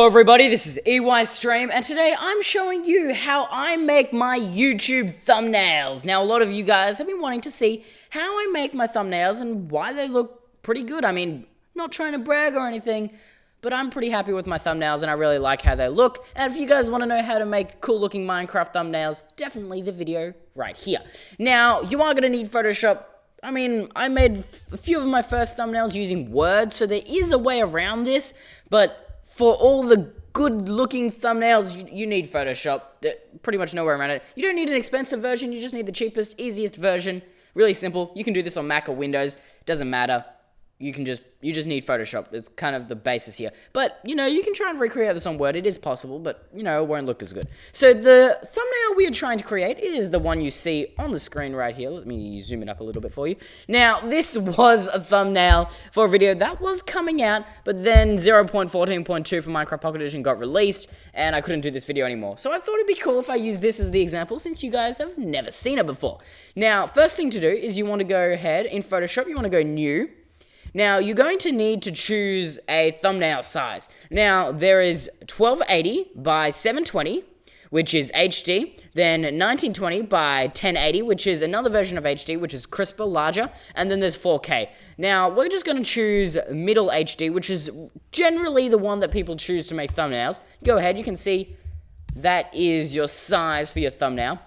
Hello everybody, this is Eystreem, and today I'm showing you how I make my YouTube thumbnails. Now, a lot of you guys have been wanting to see how I make my thumbnails and why they look pretty good. I mean, not trying to brag or anything, but I'm pretty happy with my thumbnails and I really like how they look. And if you guys want to know how to make cool looking Minecraft thumbnails, definitely the video right here. Now, you are going to need Photoshop. I mean, I made a few of my first thumbnails using Word, so there is a way around this, but for all the good-looking thumbnails, you need Photoshop. Pretty much no way around it. You don't need an expensive version, you just need the cheapest, easiest version. Really simple. You can do this on Mac or Windows, doesn't matter. You just need Photoshop. It's kind of the basis here. But, you know, you can try and recreate this on Word. It is possible, but, you know, it won't look as good. So the thumbnail we are trying to create is the one you see on the screen right here. Let me zoom it up a little bit for you. Now, this was a thumbnail for a video that was coming out, but then 0.14.2 for Minecraft Pocket Edition got released, and I couldn't do this video anymore. So I thought it'd be cool if I use this as the example, since you guys have never seen it before. Now, first thing to do is you want to go ahead in Photoshop, you want to go New. Now, you're going to need to choose a thumbnail size. Now, there is 1280 by 720, which is HD, then 1920 by 1080, which is another version of HD, which is crisper, larger, and then there's 4K. Now, we're just going to choose middle HD, which is generally the one that people choose to make thumbnails. Go ahead, you can see that is your size for your thumbnail.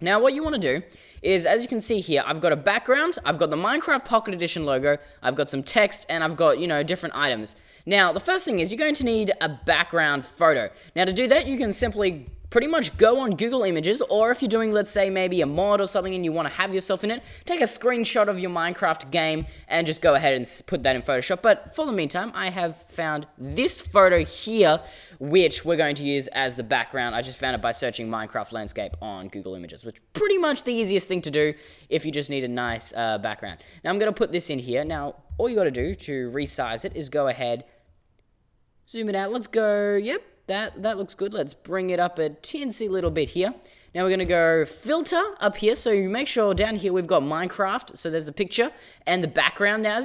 Now, what you want to do is, as you can see here, I've got a background, I've got the Minecraft Pocket Edition logo, I've got some text, and I've got, you know, different items. Now, the first thing is you're going to need a background photo. Now, to do that, you can simply pretty much go on Google Images, or if you're doing, let's say, maybe a mod or something and you want to have yourself in it, take a screenshot of your Minecraft game and just go ahead and put that in Photoshop. But for the meantime, I have found this photo here, which we're going to use as the background. I just found it by searching Minecraft landscape on Google Images, which is pretty much the easiest thing to do if you just need a nice background. Now, I'm going to put this in here. Now, all you got to do to resize it is go ahead, zoom it out. Let's go, yep. That looks good. Let's bring it up a teensy little bit here. Now we're going to go filter up here. So you make sure down here we've got Minecraft. So there's the picture and the background. Now,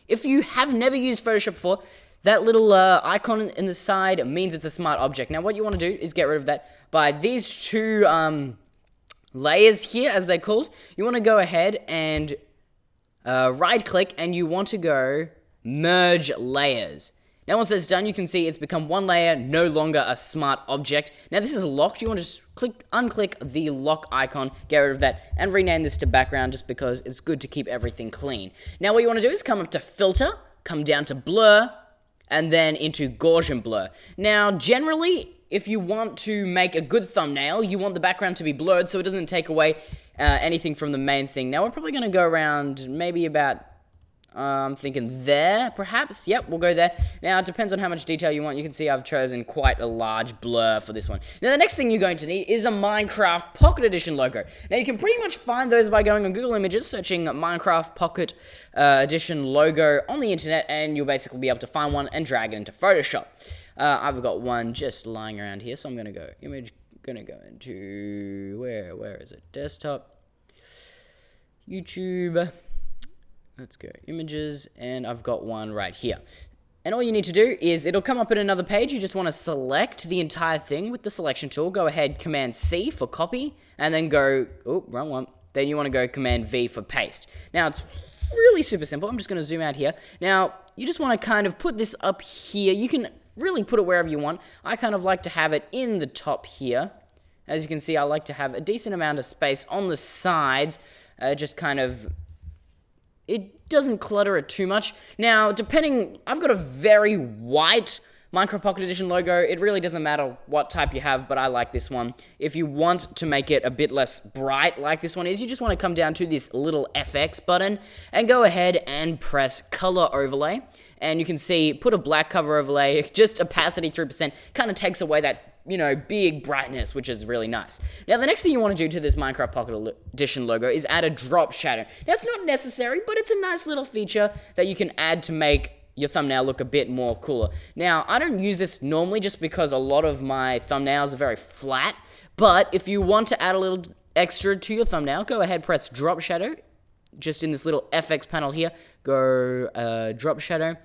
if you have never used Photoshop before, that little icon in the side means it's a smart object. Now what you want to do is get rid of that by these two layers here, as they're called. You want to go ahead and right click and you want to go merge layers. Now, once that's done, you can see it's become one layer, no longer a smart object. Now, this is locked. You want to just unclick the lock icon, get rid of that, and rename this to background just because it's good to keep everything clean. Now, what you want to do is come up to filter, come down to blur, and then into Gaussian blur. Now, generally, if you want to make a good thumbnail, you want the background to be blurred so it doesn't take away anything from the main thing. Now, we're probably going to go around maybe about I'm thinking there, perhaps. Yep, we'll go there. Now, it depends on how much detail you want. You can see I've chosen quite a large blur for this one. Now, the next thing you're going to need is a Minecraft Pocket Edition logo. Now, you can pretty much find those by going on Google Images, searching Minecraft Pocket Edition logo on the internet, and you'll basically be able to find one and drag it into Photoshop. I've got one just lying around here, so I'm going to go image, going to go into, where is it? Desktop, YouTube. Let's go images, and I've got one right here. And all you need to do is, it'll come up in another page. You just want to select the entire thing with the selection tool. Go ahead, Command C for copy, and then go, oh, wrong one. Then you want to go Command V for paste. Now, it's really super simple. I'm just going to zoom out here. Now, you just want to kind of put this up here. You can really put it wherever you want. I kind of like to have it in the top here. As you can see, I like to have a decent amount of space on the sides, just kind of, it doesn't clutter it too much. Now, I've got a very white Minecraft Pocket Edition logo. It really doesn't matter what type you have, but I like this one. If you want to make it a bit less bright like this one is, you just want to come down to this little FX button and go ahead and press Color Overlay. And you can see, put a black cover overlay, just opacity 3%, kind of takes away that, you know, big brightness, which is really nice. Now, the next thing you want to do to this Minecraft Pocket Edition logo is add a drop shadow. Now, it's not necessary, but it's a nice little feature that you can add to make your thumbnail look a bit more cooler. Now, I don't use this normally just because a lot of my thumbnails are very flat, but if you want to add a little extra to your thumbnail, go ahead, press drop shadow, just in this little FX panel here, go drop shadow.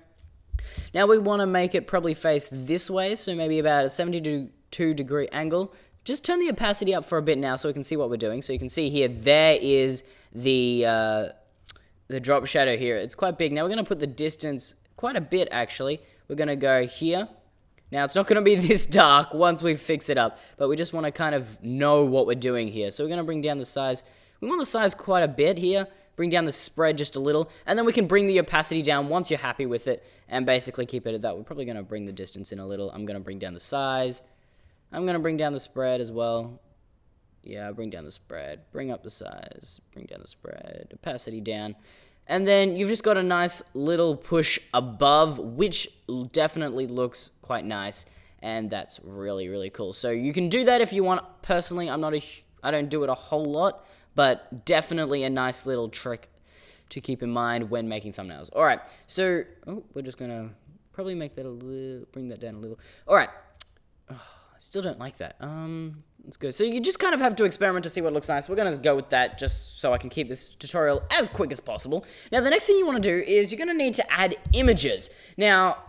Now we want to make it probably face this way, so maybe about a 72-degree angle. Just turn the opacity up for a bit now so we can see what we're doing. So you can see here, there is the drop shadow here. It's quite big. Now we're going to put the distance quite a bit, actually. We're going to go here. Now it's not going to be this dark once we fix it up, but we just want to kind of know what we're doing here. So we're going to bring down the size. We want the size quite a bit here. Bring down the spread just a little, and then we can bring the opacity down once you're happy with it, and basically keep it at that. We're probably going to bring the distance in a little. I'm going to bring down the size. I'm going to bring down the spread as well. Yeah, bring down the spread. Bring up the size. Bring down the spread. Opacity down. And then you've just got a nice little push above, which definitely looks quite nice, and that's really, really cool. So you can do that if you want. Personally, I don't do it a whole lot, but definitely a nice little trick to keep in mind when making thumbnails. All right, so we're just gonna probably make that a little, bring that down a little. All right, I still don't like that. Let's go. So you just kind of have to experiment to see what looks nice. We're gonna go with that just so I can keep this tutorial as quick as possible. Now, the next thing you want to do is you're gonna need to add images. Now,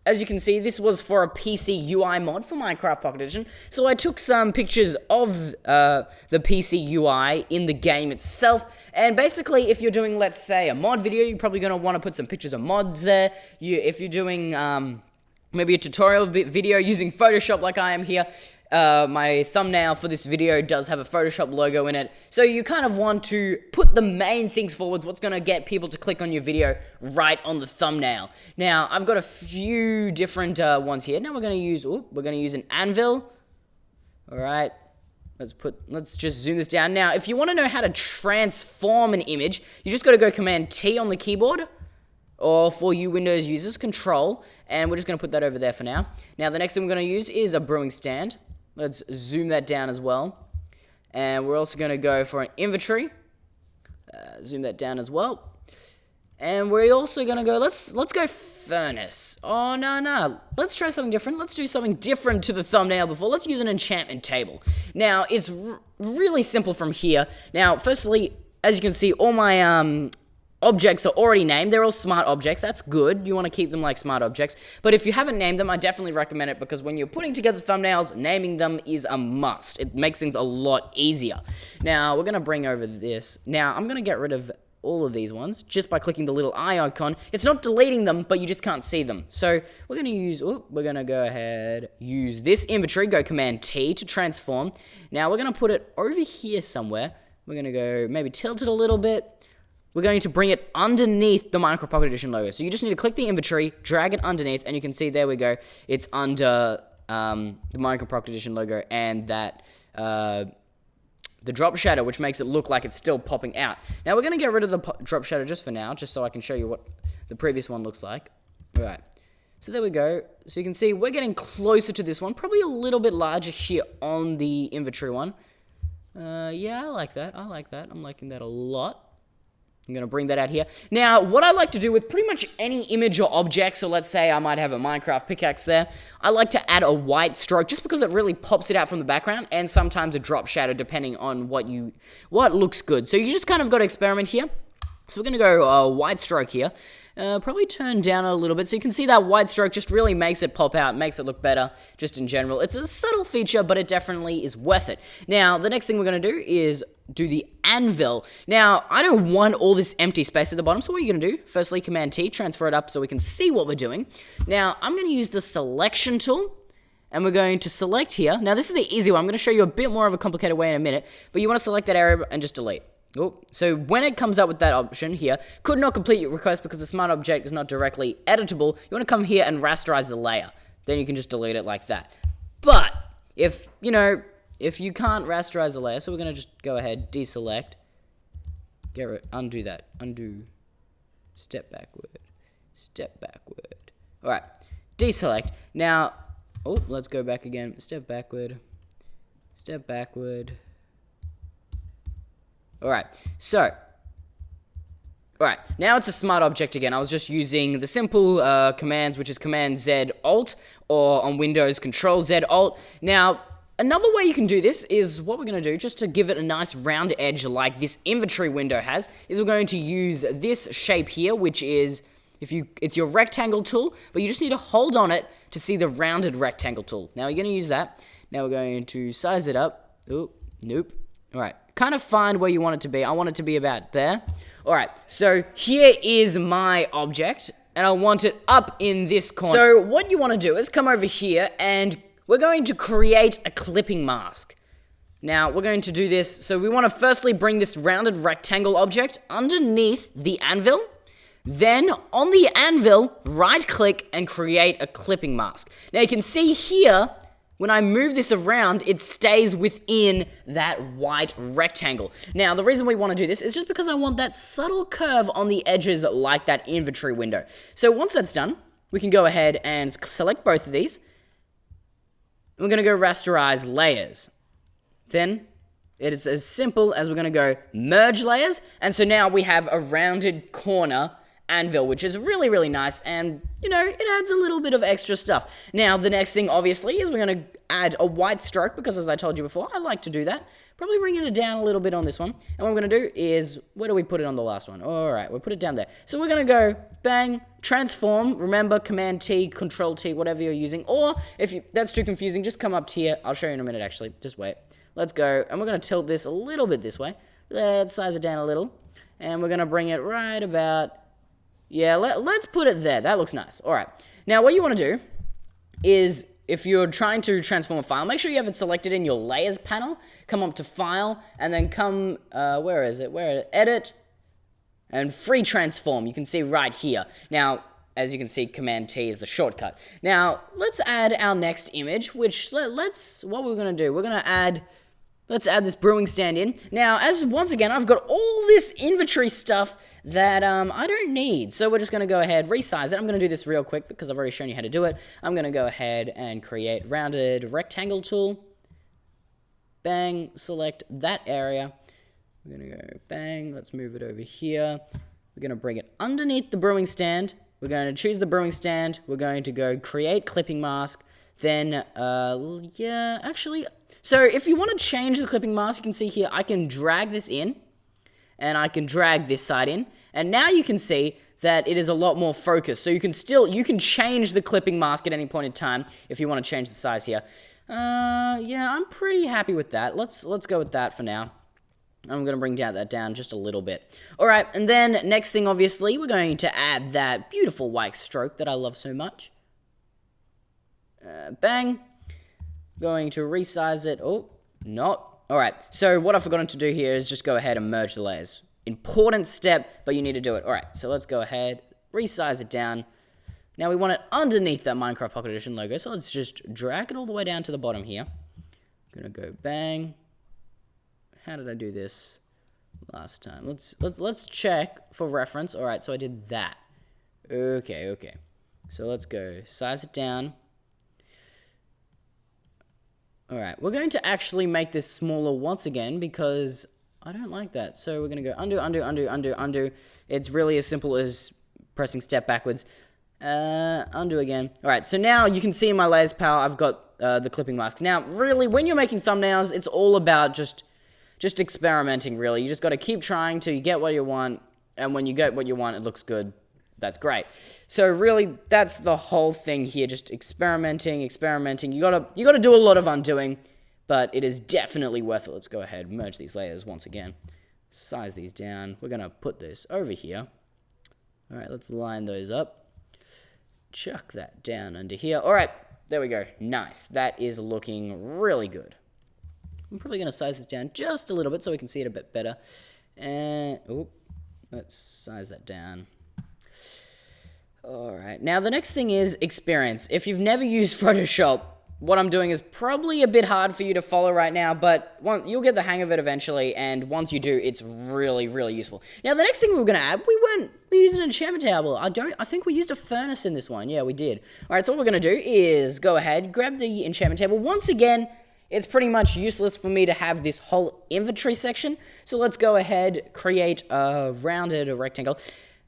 as you can see, this was for a PC UI mod for Minecraft Pocket Edition. So I took some pictures of the PC UI in the game itself. And basically, if you're doing, let's say, a mod video, you're probably going to want to put some pictures of mods there. If you're doing maybe a tutorial video using Photoshop like I am here, my thumbnail for this video does have a Photoshop logo in it. So you kind of want to put the main things forwards, what's going to get people to click on your video right on the thumbnail. Now, I've got a few different ones here. Now we're going to use an anvil. All right. Let's just zoom this down. Now, if you want to know how to transform an image, you just got to go Command T on the keyboard. Or for you Windows users, Control. And we're just going to put that over there for now. Now, the next thing we're going to use is a brewing stand. Let's zoom that down as well. And we're also going to go for an inventory. Zoom that down as well. And we're also going to go, let's go furnace. Oh, no. Let's try something different. Let's do something different to the thumbnail before. Let's use an enchantment table. Now, it's really simple from here. Now, firstly, as you can see, all my objects are already named. They're all smart objects. That's good. You want to keep them like smart objects. But if you haven't named them, I definitely recommend it because when you're putting together thumbnails, naming them is a must. It makes things a lot easier. Now, we're going to bring over this. Now, I'm going to get rid of all of these ones just by clicking the little eye icon. It's not deleting them, but you just can't see them. So we're going to go ahead, use this inventory, go Command T to transform. Now, we're going to put it over here somewhere. We're going to go maybe tilt it a little bit. We're going to bring it underneath the Minecraft Pocket Edition logo. So you just need to click the inventory, drag it underneath, and you can see, there we go. It's under the Minecraft Pocket Edition logo and that the drop shadow, which makes it look like it's still popping out. Now, we're going to get rid of the drop shadow just for now, just so I can show you what the previous one looks like. All right. So there we go. So you can see we're getting closer to this one, probably a little bit larger here on the inventory one. Yeah, I like that. I'm liking that a lot. I'm going to bring that out here. Now, what I like to do with pretty much any image or object, so let's say I might have a Minecraft pickaxe there, I like to add a white stroke just because it really pops it out from the background, and sometimes a drop shadow depending on what looks good. So you just kind of got to experiment here. So we're going to go white stroke here. Probably turn down a little bit so you can see that white stroke just really makes it pop out, makes it look better just in general. It's a subtle feature, but it definitely is worth it. Now, the next thing we're going to do is do the anvil. Now, I don't want all this empty space at the bottom, so what are you going to do? Firstly, Command T, transfer it up so we can see what we're doing. Now, I'm going to use the selection tool, and we're going to select here. Now, this is the easy one. I'm going to show you a bit more of a complicated way in a minute, but you want to select that area and just delete. So when it comes up with that option here, could not complete your request because the smart object is not directly editable, you want to come here and rasterize the layer. Then you can just delete it like that. But if you can't rasterize the layer, so we're going to just go ahead, deselect, undo that, step backward. All right, deselect. Now, let's go back again, step backward. Alright, now it's a smart object again. I was just using the simple commands, which is Command Z Alt, or on Windows Control Z Alt. Now, another way you can do this is what we're going to do, just to give it a nice round edge like this inventory window has, is we're going to use this shape here, which is It's your rectangle tool, but you just need to hold on it to see the rounded rectangle tool. Now you're going to use that. Now we're going to size it up. Oh, nope. All right, kind of find where you want it to be. I want it to be about there. All right, so here is my object, and I want it up in this corner. So what you want to do is come over here, and we're going to create a clipping mask. Now, we're going to do this, so we want to firstly bring this rounded rectangle object underneath the anvil. Then, on the anvil, right-click and create a clipping mask. Now, you can see here, when I move this around, it stays within that white rectangle. Now, the reason we want to do this is just because I want that subtle curve on the edges like that inventory window. So once that's done, we can go ahead and select both of these. We're going to go rasterize layers. Then, it is as simple as we're going to go merge layers. And so now we have a rounded corner anvil, which is really, really nice, and, you know, it adds a little bit of extra stuff. Now, the next thing, obviously, is we're going to add a white stroke, because as I told you before, I like to do that. Probably bringing it down a little bit on this one. And what we're going to do is, where do we put it on the last one? All right, we'll put it down there. So we're going to go, bang, transform. Remember, Command-T, Control-T, whatever you're using. Or, if that's too confusing, just come up to here. I'll show you in a minute, actually. Just wait. Let's go, and we're going to tilt this a little bit this way. Let's size it down a little. And we're going to bring it right about... Yeah, let's put it there. That looks nice. All right. Now, what you want to do is, if you're trying to transform a file, make sure you have it selected in your Layers panel. Come up to File, and then come, where is it? Edit, and Free Transform. You can see right here. Now, as you can see, Command-T is the shortcut. Now, let's add our next image, which, what we're going to do, let's add this brewing stand in. Now, once again, I've got all this inventory stuff that I don't need. So we're just going to go ahead, resize it. I'm going to do this real quick because I've already shown you how to do it. I'm going to go ahead and create rounded rectangle tool. Bang, select that area. We're going to go bang, let's move it over here. We're going to bring it underneath the brewing stand. We're going to choose the brewing stand. We're going to go create clipping mask. Then, yeah, actually... So if you want to change the clipping mask, you can see here, I can drag this in, and I can drag this side in, and now you can see that it is a lot more focused. So you can change the clipping mask at any point in time if you want to change the size here. Yeah, I'm pretty happy with that. Let's go with that for now. I'm going to bring that down just a little bit. All right, and then next thing, obviously, we're going to add that beautiful white stroke that I love so much. Bang. Going to resize it. Oh, not. All right, so what I've forgotten to do here is just go ahead and merge the layers. Important step, but you need to do it. All right, so let's go ahead, resize it down. Now we want it underneath that Minecraft Pocket Edition logo, so let's just drag it all the way down to the bottom here. I'm gonna go bang. How did I do this last time? Let's check for reference. All right, so I did that. Okay. So let's go size it down. All right, we're going to actually make this smaller once again because I don't like that. So we're going to go undo. It's really as simple as pressing step backwards. Undo again. All right, so now you can see in my layers panel, I've got the clipping mask. Now, really, when you're making thumbnails, it's all about just experimenting, really. You just got to keep trying till you get what you want, and when you get what you want, it looks good. That's great. So really, that's the whole thing here, just experimenting. You gotta do a lot of undoing, but it is definitely worth it. Let's go ahead, merge these layers once again. Size these down. We're gonna put this over here. All right, let's line those up. Chuck that down under here. All right, there we go. Nice. That is looking really good. I'm probably gonna size this down just a little bit so we can see it a bit better. And, oh, let's size that down. Alright, now the next thing is experience. If you've never used Photoshop, what I'm doing is probably a bit hard for you to follow right now, but you'll get the hang of it eventually, and once you do, it's really, really useful. Now, the next thing we were going to add, we used an enchantment table. I think we used a furnace in this one. Yeah, we did. Alright, so what we're going to do is go ahead, grab the enchantment table. Once again, it's pretty much useless for me to have this whole inventory section, so let's go ahead, create a rectangle.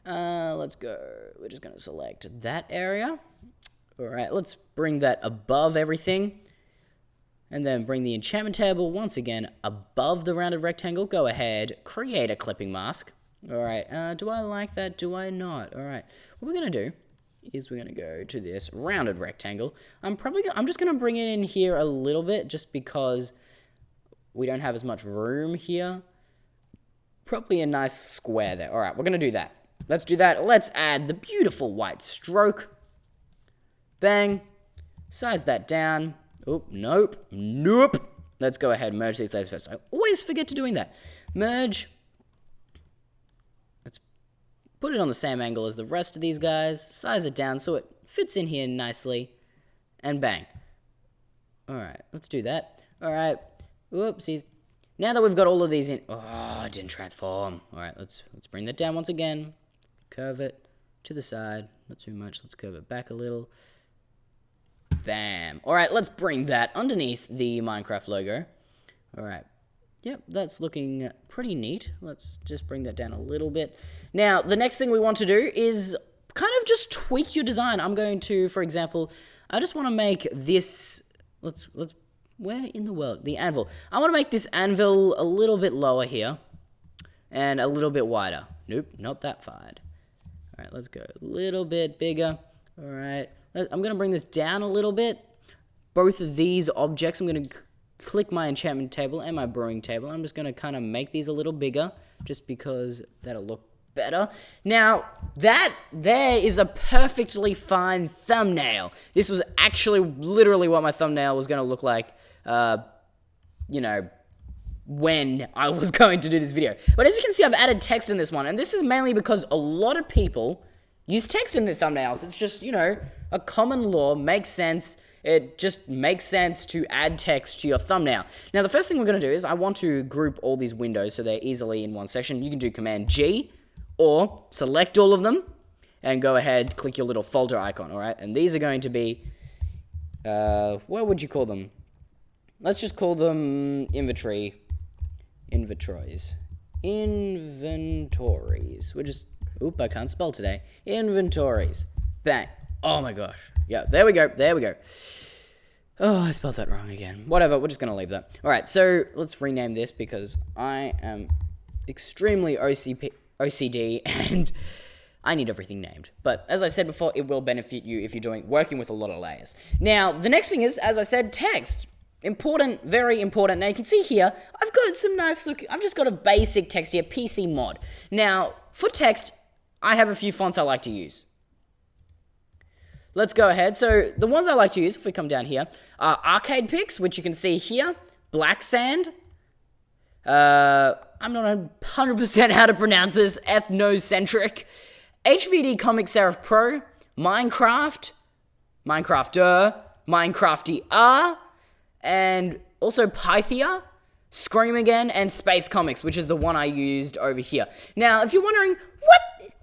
Let's go. We're just going to select that area. All right, let's bring that above everything. And then bring the enchantment table once again above the rounded rectangle. Go ahead, create a clipping mask. Alright, do I like that? Do I not? Alright, what we're going to do is we're going to go to this rounded rectangle. I'm just going to bring it in here a little bit just because we don't have as much room here. Probably a nice square there. Alright, we're going to do that. Let's do that. Let's add the beautiful white stroke. Bang. Size that down. Oh, nope. Nope. Let's go ahead and merge these layers first. I always forget to doing that. Merge. Let's put it on the same angle as the rest of these guys. Size it down so it fits in here nicely. And bang. Alright, let's do that. Alright. Whoopsies. Now that we've got all of these in... Oh, it didn't transform. Alright, let's bring that down once again. Curve it to the side. Not too much. Let's curve it back a little. Bam. Alright, let's bring that underneath the Minecraft logo. Alright. Yep, that's looking pretty neat. Let's just bring that down a little bit. Now, the next thing we want to do is kind of just tweak your design. I'm going to, for example, I just want to make this... Let's where in the world? The anvil. I want to make this anvil a little bit lower here. And a little bit wider. Nope, not that far. Alright, let's go a little bit bigger. Alright. I'm going to bring this down a little bit. Both of these objects, I'm going to click my enchantment table and my brewing table. I'm just going to kind of make these a little bigger just because that'll look better. Now, that there is a perfectly fine thumbnail. This was actually literally what my thumbnail was going to look like, you know, when I was going to do this video. But as you can see, I've added text in this one, and this is mainly because a lot of people use text in their thumbnails. It's just, you know, a common law, makes sense. It just makes sense to add text to your thumbnail. Now, the first thing we're going to do is I want to group all these windows so they're easily in one section. You can do Command G or select all of them and go ahead, click your little folder icon, all right? And these are going to be, what would you call them? Let's just call them inventories, which is, oop, I can't spell today. Inventories. Bang. Oh my gosh. Yeah, there we go. There we go. Oh, I spelled that wrong again. Whatever, we're just going to leave that. All right, so let's rename this because I am extremely OCD and I need everything named. But as I said before, it will benefit you if you're working with a lot of layers. Now, the next thing is, as I said, text. Important, very important. Now you can see here, I've got some nice look. I've just got a basic text here, PC mod. Now, for text, I have a few fonts I like to use. Let's go ahead. So the ones I like to use, if we come down here, are Arcade Pix, which you can see here, Black Sand. I'm not 100% how to pronounce this, Ethnocentric, HVD Comic Serif Pro, Minecraft, Minecrafter, Minecrafty and also Pythia, Scream Again, and Space Comics, which is the one I used over here. Now, if you're wondering,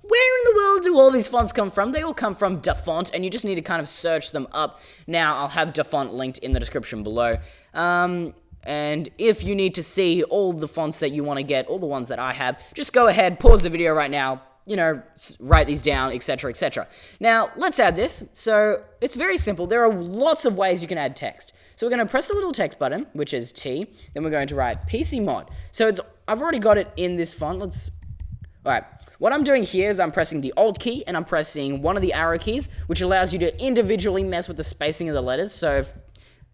where in the world do all these fonts come from? They all come from DaFont, and you just need to kind of search them up. Now, I'll have DaFont linked in the description below. And if you need to see all the fonts that you want to get, all the ones that I have, just go ahead, pause the video right now, you know, write these down, etc., etc. Now, let's add this. So, it's very simple. There are lots of ways you can add text. So, we're going to press the little text button, which is T. Then we're going to write PC mod. So, I've already got it in this font. Alright. What I'm doing here is I'm pressing the Alt key, and I'm pressing one of the arrow keys, which allows you to individually mess with the spacing of the letters. So,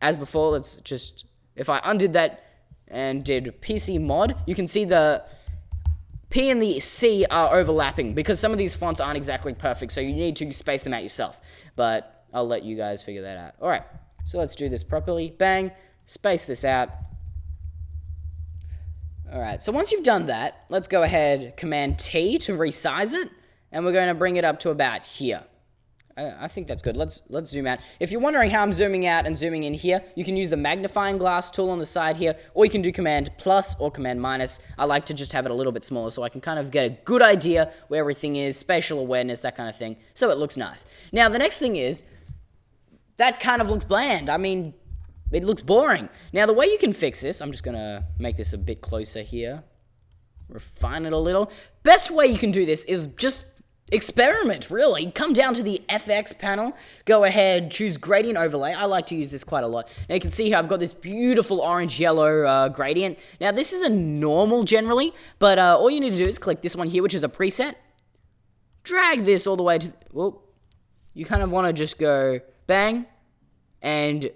as before, let's just... If I undid that and did PC mod, you can see the P and the C are overlapping because some of these fonts aren't exactly perfect, so you need to space them out yourself. But I'll let you guys figure that out. Alright, so let's do this properly. Bang, space this out. Alright, so once you've done that, let's go ahead, Command T to resize it, and we're going to bring it up to about here. I think that's good. Let's zoom out. If you're wondering how I'm zooming out and zooming in here, you can use the magnifying glass tool on the side here, or you can do Command plus or Command minus. I like to just have it a little bit smaller so I can kind of get a good idea where everything is, spatial awareness, that kind of thing, so it looks nice. Now, the next thing is, that kind of looks bland. I mean, it looks boring. Now, the way you can fix this, I'm just going to make this a bit closer here, refine it a little. Best way you can do this is just experiment, really. Come down to the FX panel, go ahead, choose gradient overlay. I like to use this quite a lot. Now you can see here I've got this beautiful orange-yellow gradient. Now this is a normal generally, but all you need to do is click this one here, which is a preset. Drag this all the way to, well, you kind of want to just go bang, and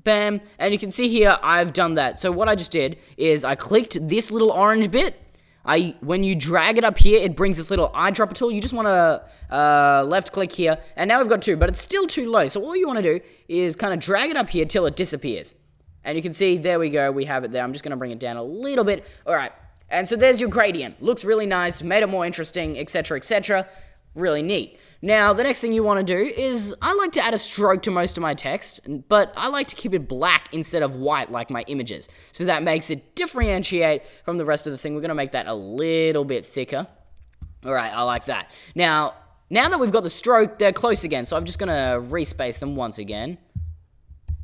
bam, and you can see here I've done that. So what I just did is I clicked this little orange bit. When you drag it up here, it brings this little eyedropper tool. You just want to left click here, and now we've got 2, but it's still too low. So all you want to do is kind of drag it up here till it disappears. And you can see, there we go, we have it there. I'm just going to bring it down a little bit. All right, and so there's your gradient. Looks really nice, made it more interesting, etc., etc. Really neat. Now, the next thing you want to do is, I like to add a stroke to most of my text, but I like to keep it black instead of white like my images. So that makes it differentiate from the rest of the thing. We're going to make that a little bit thicker. All right, I like that. Now that we've got the stroke, they're close again, so I'm just going to respace them once again.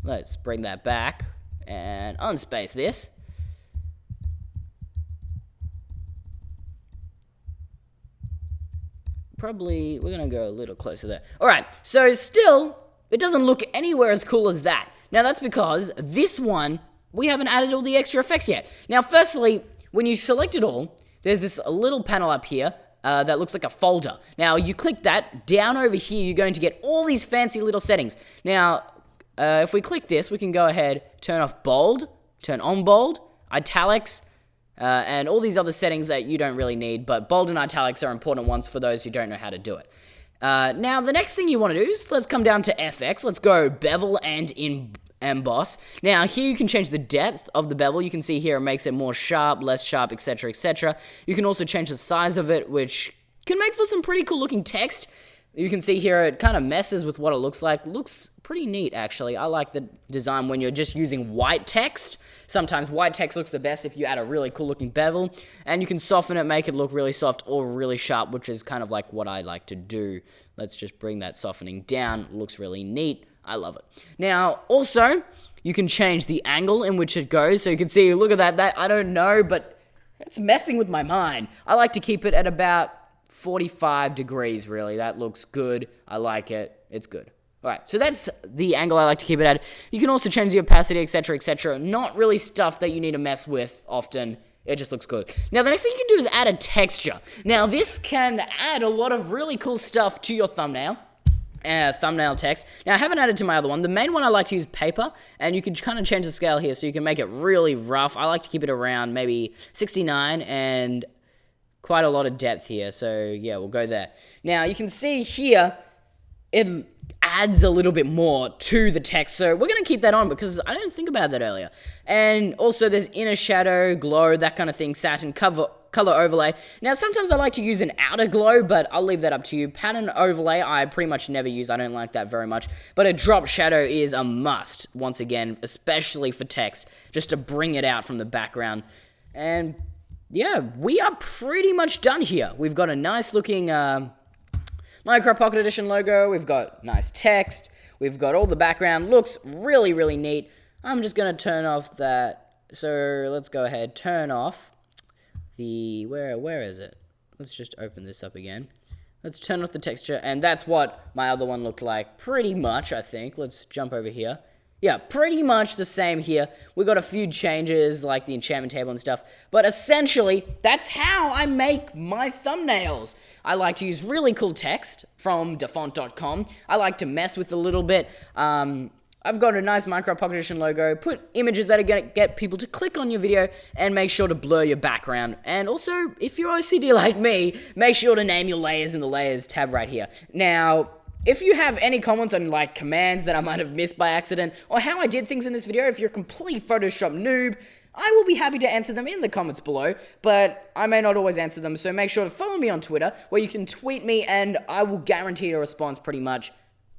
Let's bring that back and unspace this. Probably, we're going to go a little closer there. All right, so still, it doesn't look anywhere as cool as that. Now, that's because this one, we haven't added all the extra effects yet. Now, firstly, when you select it all, there's this little panel up here that looks like a folder. Now, you click that, down over here, you're going to get all these fancy little settings. Now, if we click this, we can go ahead, turn off bold, turn on bold, italics, and all these other settings that you don't really need, but bold and italics are important ones for those who don't know how to do it. Now, the next thing you want to do is, let's come down to FX. Let's go bevel and emboss. Now, here you can change the depth of the bevel. You can see here it makes it more sharp, less sharp, etc., etc. You can also change the size of it, which can make for some pretty cool looking text. You can see here it kind of messes with what it looks like. Looks pretty neat, actually. I like the design when you're just using white text. Sometimes white text looks the best if you add a really cool looking bevel. And you can soften it, make it look really soft or really sharp, which is kind of like what I like to do. Let's just bring that softening down. Looks really neat. I love it. Now, also, you can change the angle in which it goes. So you can see, look at that. I don't know, but it's messing with my mind. I like to keep it at about 45 degrees, really. That looks good. I like it. It's good. All right, so that's the angle I like to keep it at. You can also change the opacity, etc., etc. Not really stuff that you need to mess with often. It just looks good. Now, the next thing you can do is add a texture. Now, this can add a lot of really cool stuff to your thumbnail. Thumbnail text. Now, I haven't added to my other one. The main one I like to use paper, and you can kind of change the scale here so you can make it really rough. I like to keep it around maybe 69 and quite a lot of depth here, so yeah, we'll go there. Now, you can see here, it adds a little bit more to the text, so we're going to keep that on because I didn't think about that earlier. And also, there's inner shadow, glow, that kind of thing, satin, color overlay. Now, sometimes I like to use an outer glow, but I'll leave that up to you. Pattern overlay, I pretty much never use. I don't like that very much. But a drop shadow is a must, once again, especially for text, just to bring it out from the background. And yeah, we are pretty much done here. We've got a nice looking Micro Pocket Edition logo. We've got nice text. We've got all the background. Looks really, really neat. I'm just going to turn off that. So let's go ahead, turn off the, where is it? Let's just open this up again. Let's turn off the texture, and that's what my other one looked like, pretty much, I think. Let's jump over here. Yeah, pretty much the same here. We got a few changes, like the enchantment table and stuff, but essentially, that's how I make my thumbnails. I like to use really cool text from dafont.com. I like to mess with a little bit. I've got a nice Micro Pocket Edition logo, put images that are going to get people to click on your video, and make sure to blur your background. And also, if you're OCD like me, make sure to name your layers in the Layers tab right here. Now, if you have any comments on like commands that I might have missed by accident, or how I did things in this video, if you're a complete Photoshop noob, I will be happy to answer them in the comments below, but I may not always answer them, so make sure to follow me on Twitter, where you can tweet me, and I will guarantee a response pretty much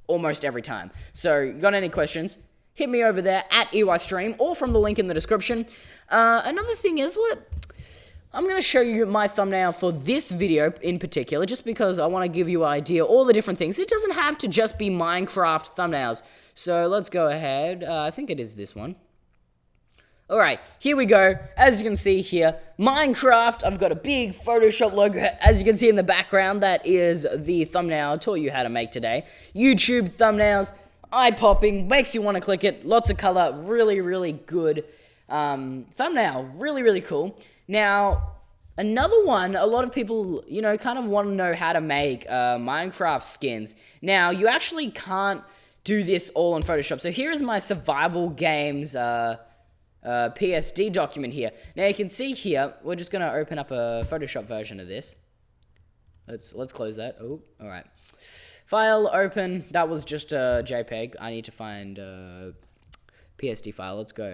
almost every time. So, got any questions? Hit me over there at Eystreem, or from the link in the description. Another thing is, I'm going to show you my thumbnail for this video in particular, just because I want to give you an idea of all the different things. It doesn't have to just be Minecraft thumbnails. So let's go ahead. I think it is this one. Alright, here we go. As you can see here, Minecraft. I've got a big Photoshop logo. As you can see in the background, that is the thumbnail I taught you how to make today. YouTube thumbnails, eye-popping, makes you want to click it. Lots of color, really, really good thumbnail. Really, really cool. Now, another one, a lot of people, kind of want to know how to make Minecraft skins. Now, you actually can't do this all on Photoshop. So here is my survival games PSD document here. Now you can see here, we're just going to open up a Photoshop version of this. Let's close that. Oh, all right. File, open. That was just a JPEG. I need to find a PSD file. Let's go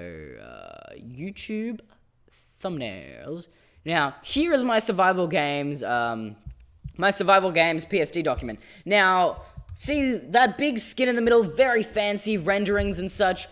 YouTube thumbnails. Now, here is my survival games PSD document. Now, see that big skin in the middle, very fancy renderings and such.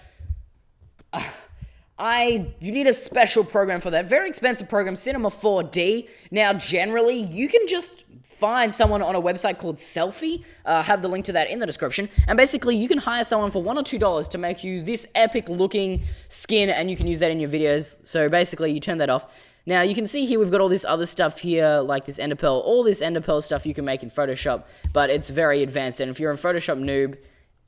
You need a special program for that. Very expensive program, Cinema 4D. Now, generally, you can just find someone on a website called Selfie. Have the link to that in the description. And basically, you can hire someone for $1 or $2 to make you this epic-looking skin, and you can use that in your videos. So basically, you turn that off. Now, you can see here we've got all this other stuff here, like this Ender Pearl. All this Ender Pearl stuff you can make in Photoshop, but it's very advanced. And if you're a Photoshop noob,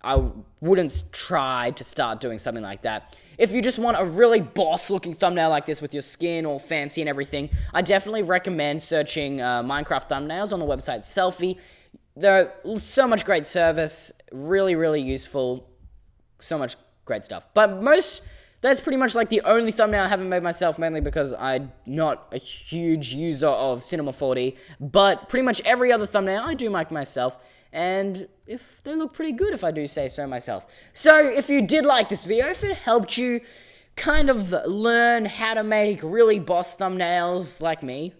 I wouldn't try to start doing something like that. If you just want a really boss-looking thumbnail like this with your skin all fancy and everything, I definitely recommend searching Minecraft thumbnails on the website Selfie. They're so much great service, really, really useful, so much great stuff. But that's pretty much like the only thumbnail I haven't made myself, mainly because I'm not a huge user of Cinema 4D. But pretty much every other thumbnail I do make myself, and if they look pretty good, if I do say so myself. So if you did like this video, if it helped you kind of learn how to make really boss thumbnails like me,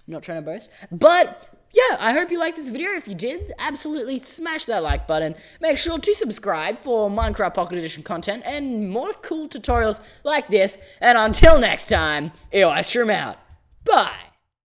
I'm not trying to boast, but yeah, I hope you liked this video. If you did, absolutely smash that like button. Make sure to subscribe for Minecraft Pocket Edition content and more cool tutorials like this. And until next time, Eystreem out. Bye.